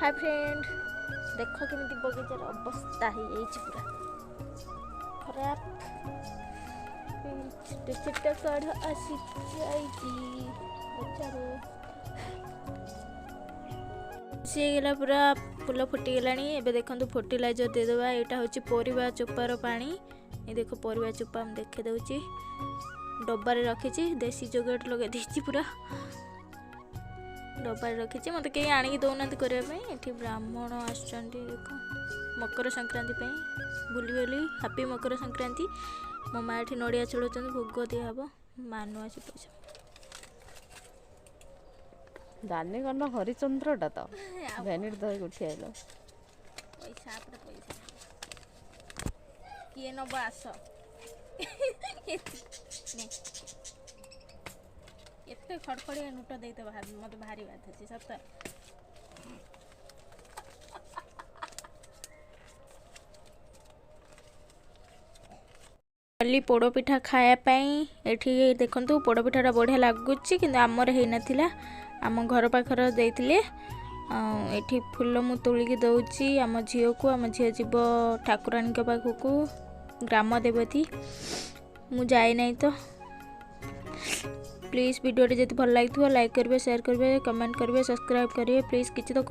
hi friend देख केମିତି बगीचार अवस्था हो पूरा खराब टीका कढ़ आसी सीगला पूरा फूल फुटीगला एबे देखो फर्टिलाइजर देदेबा यहाँ हूँ परिवा चोपार पानी ये देख परिवा चोपा देखे दूची डब्बारे रखी देसी जोगेट लगे पूरा डब्बारे रखी मत कहीं आणिक दौना करने ब्राह्मण आस देख मकर संक्रांति बुली बुली हापी मकर संक्रांति मो माँ ये नड़िया चढ़ाऊँ भोग दिहब मानु आज पैसा दानी कर्ण हरिचंद्रटा तो भैनिट धरिक उठी आइल पैसा पैसा किए नब आस एते खड़खड़िया नोट दे तो मत भारी बात अच्छी सत कली पोड़पिठा खायापाई एठी देखंतु पोड़पिठाटा बढ़िया लगुच कि आमर है नाथिला आम घर पाखर देइतिले एठी फूल मु तोलिकी दउची आम झील को आम झील जीव ठाकुरानी पाखक ग्राम देवती मु जाए नहीं तो प्लीज़ वीडियो जब भल लगे लाइक करेंगे शेयर करेंगे कमेंट करेंगे सब्सक्राइब करेंगे प्लीज़ किसी तो